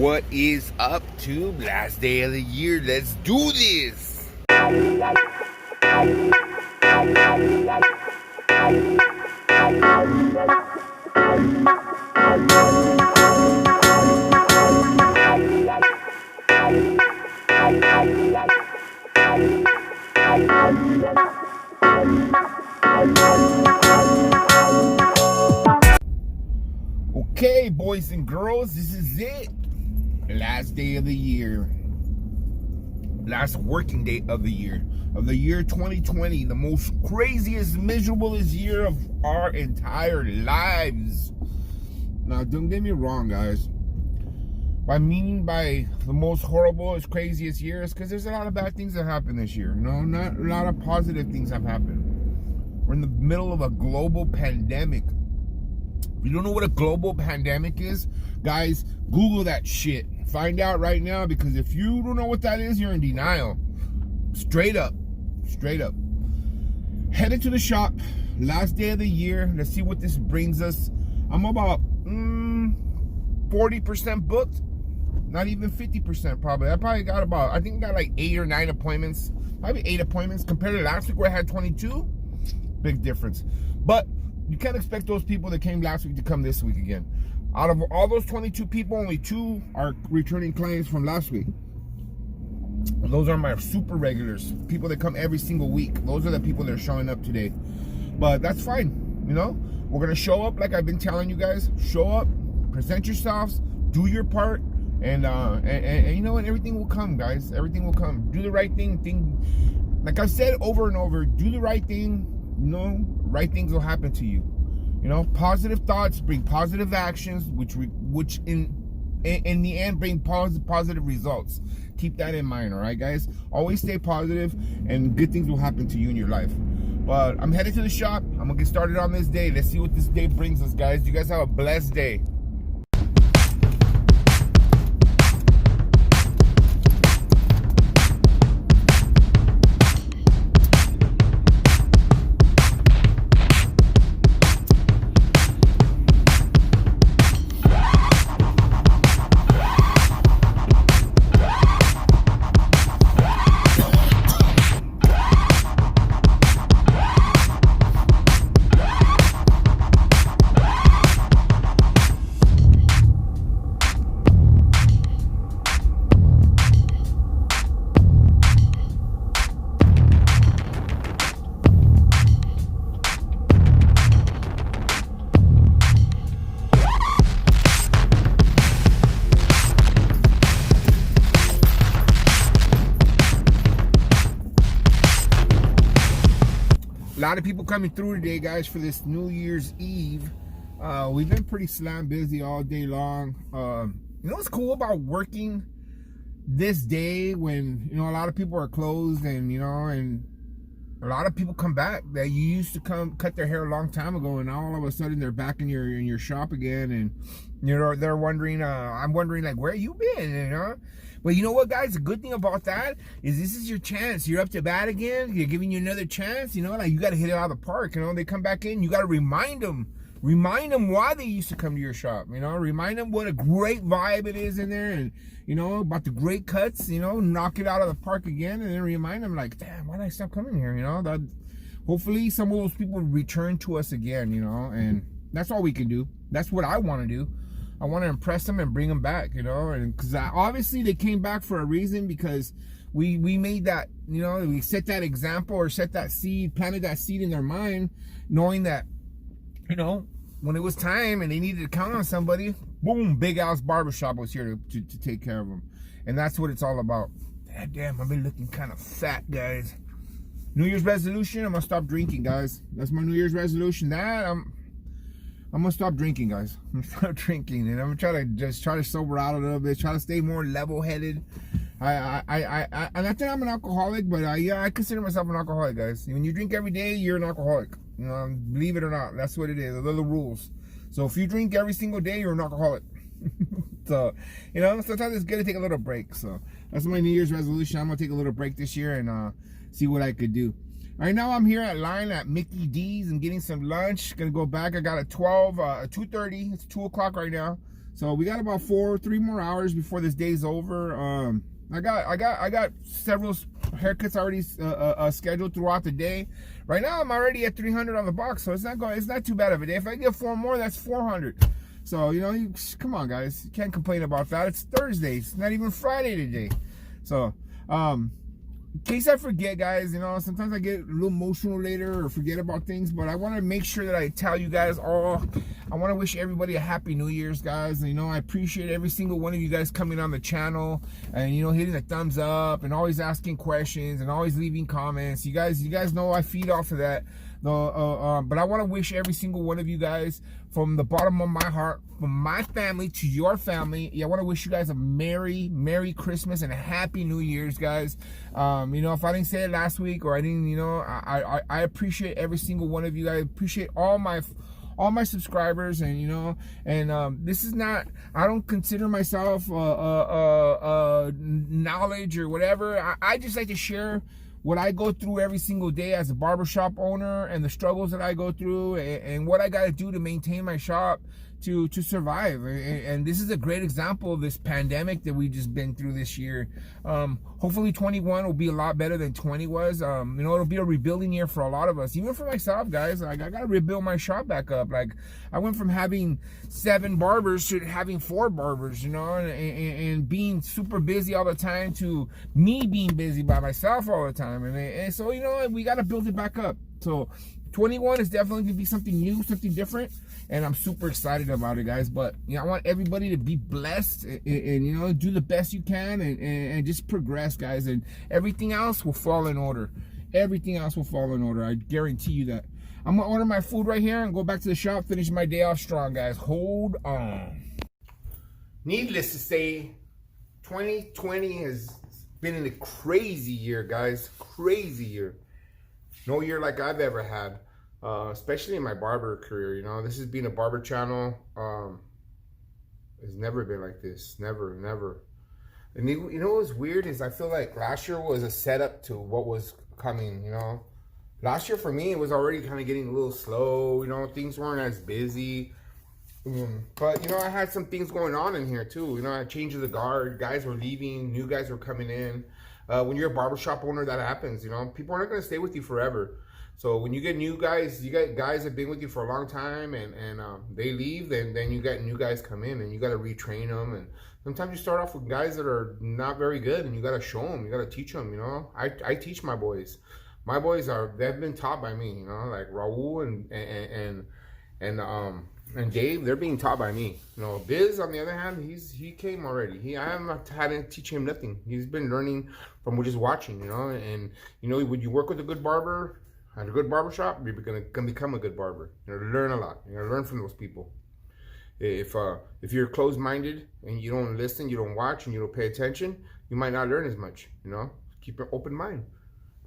What is up, Tube? Last day of the year. Let's do this. Okay, boys and girls, this is it. Last day of the year. Last working day of the year. Of the year 2020. The most craziest, miserablest year of our entire lives. Now, don't get me wrong, guys. By the most horrible, craziest year is because there's a lot of bad things that happened this year. No, not a lot of positive things have happened. We're in the middle of a global pandemic. If you don't know what a global pandemic is, guys, Google that shit. Find out right now, because if you don't know what that is, you're in denial. Straight up. Straight up. Headed to the shop. Last day of the year. Let's see what this brings us. I'm about 40% booked. Not even 50% probably. I think I got like 8 or 9 appointments. Probably 8 appointments compared to last week where I had 22. Big difference. But you can't expect those people that came last week to come this week again. Out of all those 22 people, only 2 are returning clients from last week. And those are my super regulars, people that come every single week. Those are the people that are showing up today. But that's fine, you know. We're gonna show up like I've been telling you guys. Show up, present yourselves, do your part, and you know, and everything will come, guys. Everything will come. Do the right thing. Like I've said over and over, do the right thing. You know, right things will happen to you. You know, positive thoughts bring positive actions, which in the end bring positive results. Keep that in mind, all right, guys? Always stay positive, and good things will happen to you in your life. But I'm headed to the shop. I'm gonna get started on this day. Let's see what this day brings us, guys. You guys have a blessed day. A lot of people coming through today, guys, for this New Year's Eve. We've been pretty slam busy all day long. You know what's cool about working this day when, you know, a lot of people are closed, and, you know, and a lot of people come back that you used to come cut their hair a long time ago, and now all of a sudden they're back in your shop again, and, you know, they're wondering, I'm wondering, like, where you been, you know? But you know what, guys? The good thing about that is this is your chance. You're up to bat again. You're giving you another chance. You know, like, you got to hit it out of the park. You know, they come back in. You got to remind them why they used to come to your shop. You know, remind them what a great vibe it is in there, and, you know, about the great cuts. You know, knock it out of the park again, and then remind them, like, damn, why did I stop coming here? You know, that hopefully some of those people return to us again. You know, and that's all we can do. That's what I want to do. I want to impress them and bring them back, you know, and because obviously they came back for a reason, because we made that, you know, we set that example, or set that seed, planted that seed in their mind, knowing that, you know, when it was time and they needed to count on somebody, boom, Big Al's Barbershop was here to take care of them. And that's what it's all about. Damn, I've been looking kind of fat, guys. New Year's resolution, I'm gonna stop drinking, guys. That's my New Year's resolution. I'm gonna stop drinking, guys. I'm gonna stop drinking, and I'm gonna try to sober out a little bit, try to stay more level-headed. I think I'm an alcoholic, but yeah, I consider myself an alcoholic, guys. When you drink every day, you're an alcoholic. You know, believe it or not, that's what it is. Those are the rules. So if you drink every single day, you're an alcoholic. So, you know, sometimes it's good to take a little break. So that's my New Year's resolution. I'm gonna take a little break this year and see what I could do. Right now I'm here at line at Mickey D's and getting some lunch. Gonna go back. I got a 2:30. It's 2 o'clock right now. So we got about 3 more hours before this day's over. I got several haircuts already scheduled throughout the day. Right now I'm already at 300 on the box, so it's not too bad of a day. If I get 4 more, that's 400. So you know, come on guys, you can't complain about that. It's Thursday, it's not even Friday today. So in case I forget, guys, you know, sometimes I get a little emotional later or forget about things, but I want to make sure that I tell you guys all. I want to wish everybody a happy New Year's, guys. And, you know, I appreciate every single one of you guys coming on the channel and, you know, hitting the thumbs up and always asking questions and always leaving comments. You guys know I feed off of that. But I want to wish every single one of you guys, from the bottom of my heart, from my family to your family, I want to wish you guys a Merry Christmas and a Happy New Year's, guys. You know, if I didn't say it last week, or I didn't, you know, I appreciate every single one of you. I appreciate all my subscribers, and you know, and this is not, I don't consider myself knowledge or whatever. I just like to share what I go through every single day as a barbershop owner, and the struggles that I go through, and what I got to do to maintain my shop to survive. And this is a great example of this pandemic that we've just been through this year. Hopefully 21 will be a lot better than 20 was. You know, it'll be a rebuilding year for a lot of us, even for myself, guys. Like, I got to rebuild my shop back up. Like, I went from having 7 barbers to having 4 barbers, you know, and being super busy all the time to me being busy by myself all the time. And so, you know, we got to build it back up. So 21 is definitely going to be something new, something different, and I'm super excited about it, guys. But you know, I want everybody to be blessed and you know, do the best you can, and just progress, guys, and everything else will fall in order. Everything else will fall in order. I guarantee you that. I'm gonna order my food right here and go back to the shop, finish my day off strong, guys. Hold on. Needless to say, 2020 has been a crazy year, guys. Crazy year. No year like I've ever had, especially in my barber career. You know, this has been a barber channel. It's never been like this. Never. And you know what's weird is I feel like last year was a setup to what was coming. You know, last year for me, it was already kind of getting a little slow. You know, things weren't as busy. But, you know, I had some things going on in here too. You know, I changed the guard. Guys were leaving. New guys were coming in. When you're a barbershop owner, that happens. You know, people aren't going to stay with you forever. So when you get new guys, you got guys that have been with you for a long time, and they leave, then you got new guys come in, and you got to retrain them. And sometimes you start off with guys that are not very good, and you got to show them, you got to teach them. You know, I teach my boys. My boys they've been taught by me. You know, like Raul and Dave, they're being taught by me. You know, Biz, on the other hand, he came already. I haven't had to teach him nothing. He's been learning from just watching, you know. And you know, when you work with a good barber at a good barbershop, you're gonna become a good barber. You know, learn a lot. You know, learn from those people. If you're closed-minded and you don't listen, you don't watch, and you don't pay attention, you might not learn as much. You know, keep an open mind.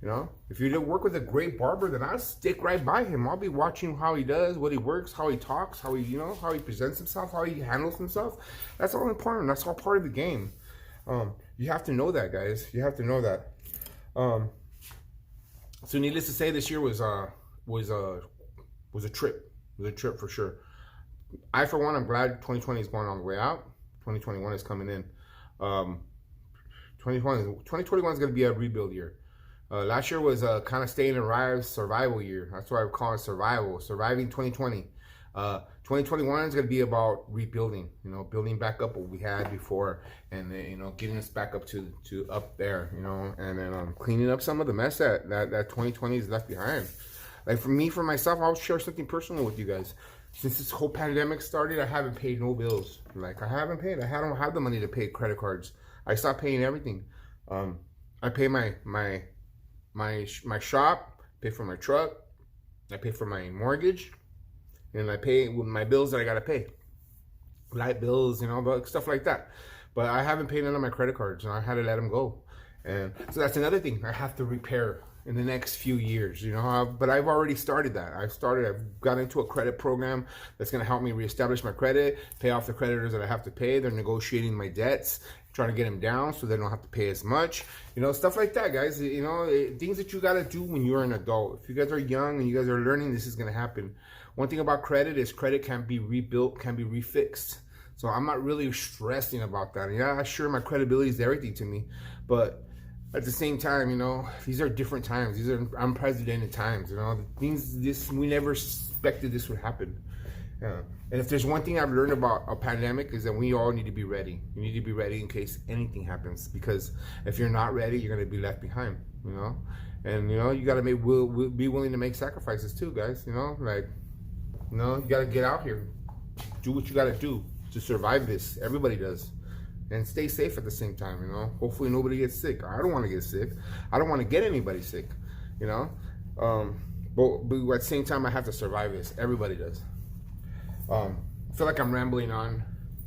You know, if you work with a great barber, then I'll stick right by him. I'll be watching how he does, what he works, how he talks, how he, you know, how he presents himself, how he handles himself. That's all important. That's all part of the game. You have to know that, guys. You have to know that. So needless to say, this year was a trip. It was a trip for sure. I, for one, I'm glad 2020 is going on the way out. 2021 is coming in. 2021 is going to be a rebuild year. Last year was a kind of stay and arrive survival year. That's why I call it surviving 2020. 2021 is going to be about rebuilding, you know, building back up what we had before, and you know, getting us back up to up there, you know, and then cleaning up some of the mess that 2020 is left behind. Like for myself, I'll share something personal with you guys. Since this whole pandemic started, I haven't paid no bills. Like, I haven't paid. I don't have the money to pay credit cards. I stopped paying everything. I pay my shop, pay for my truck, I pay for my mortgage, and I pay with my bills that I gotta pay, light bills, you know, stuff like that. But I haven't paid none of my credit cards, and I had to let them go. And so that's another thing I have to repair in the next few years, you know. But I've already started that. I've got into a credit program that's going to help me reestablish my credit, pay off the creditors that I have to pay. They're negotiating my debts, trying to get them down so they don't have to pay as much, you know, stuff like that, guys. You know, things that you got to do when you're an adult. If you guys are young and you guys are learning, this is going to happen. One thing about credit is credit can be rebuilt, can be refixed. So I'm not really stressing about that. Yeah, sure, my credibility is everything to me, but at the same time, you know, these are different times. These are unprecedented times. You know, we never expected this would happen. Yeah. And if there's one thing I've learned about a pandemic is that we all need to be ready. You need to be ready in case anything happens, because if you're not ready, you're gonna be left behind. You know, and you know you gotta be willing to make sacrifices too, guys. You know, like, you know, you gotta get out here, do what you gotta do to survive this. Everybody does. And stay safe at the same time, you know. Hopefully nobody gets sick. I don't want to get sick. I don't want to get anybody sick, you know. But at the same time, I have to survive this. Everybody does. I feel like I'm rambling on.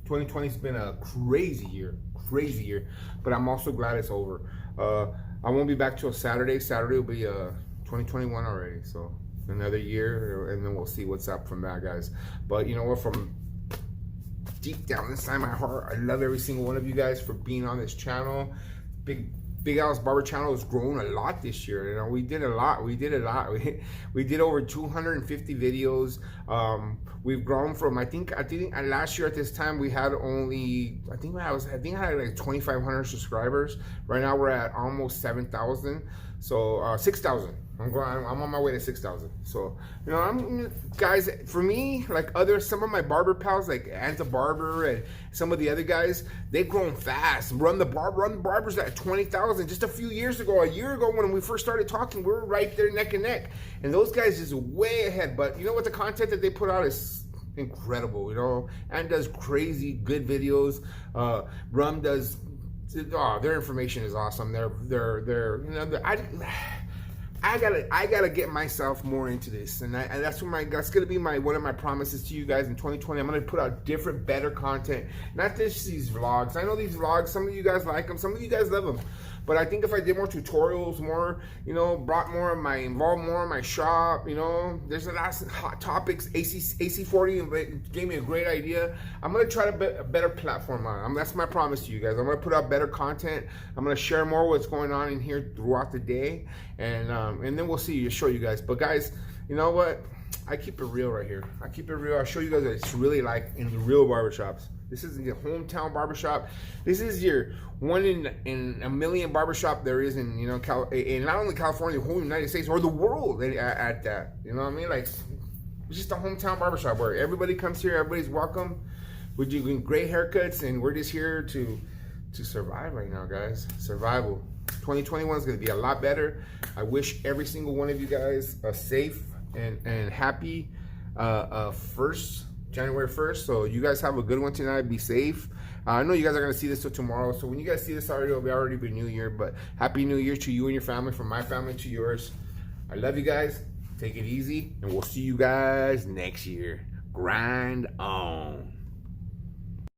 2020's been a crazy year, but I'm also glad it's over. I won't be back till Saturday. Saturday will be 2021 already, so another year, and then we'll see what's up from that, guys. But you know what, from deep down inside my heart, I love every single one of you guys for being on this channel. Big Al's Barber channel has grown a lot this year. You know, we did a lot. We did over 250 videos. We've grown from I think last year at this time we had only I think I had like 2,500 subscribers. Right now we're at almost 7,000. So 6,000. I'm on my way to 6,000. So, you know, guys, for me, like some of my barber pals, like Anta Barber and some of the other guys, they've grown fast. Run the barbers at 20,000. Just a few years ago, a year ago when we first started talking, we were right there neck and neck. And those guys is way ahead. But you know what? The content that they put out is incredible, you know. And does crazy good videos. Rum does. Oh, their information is awesome. They're you know, I gotta get myself more into this, and that's gonna be one of my promises to you guys in 2020. I'm gonna put out different, better content, not just these vlogs. I know these vlogs, some of you guys like them, some of you guys love them, but I think if I did more tutorials, more, you know, involved more in my shop, you know, there's a lot of hot topics. AC40 gave me a great idea. I'm gonna try a better platform on it. That's my promise to you guys. I'm gonna put out better content. I'm gonna share more what's going on in here throughout the day, and then we'll show you guys. But guys, you know what? I keep it real right here. I keep it real. I'll show you guys what it's really like in the real barbershops. This is the hometown barbershop. This is your one in a million barbershop there is in, you know, in not only California, the whole United States or the world at that. You know what I mean? Like, it's just a hometown barbershop where everybody comes here, everybody's welcome. We're doing great haircuts, and we're just here to survive right now, guys. Survival. 2021 is going to be a lot better. I wish every single one of you guys a safe and happy January 1st. So you guys have a good one tonight. Be safe. I know you guys are going to see this till tomorrow. So when you guys see this already, it'll already be New Year. But Happy New Year to you and your family, from my family to yours. I love you guys. Take it easy. And we'll see you guys next year. Grind on.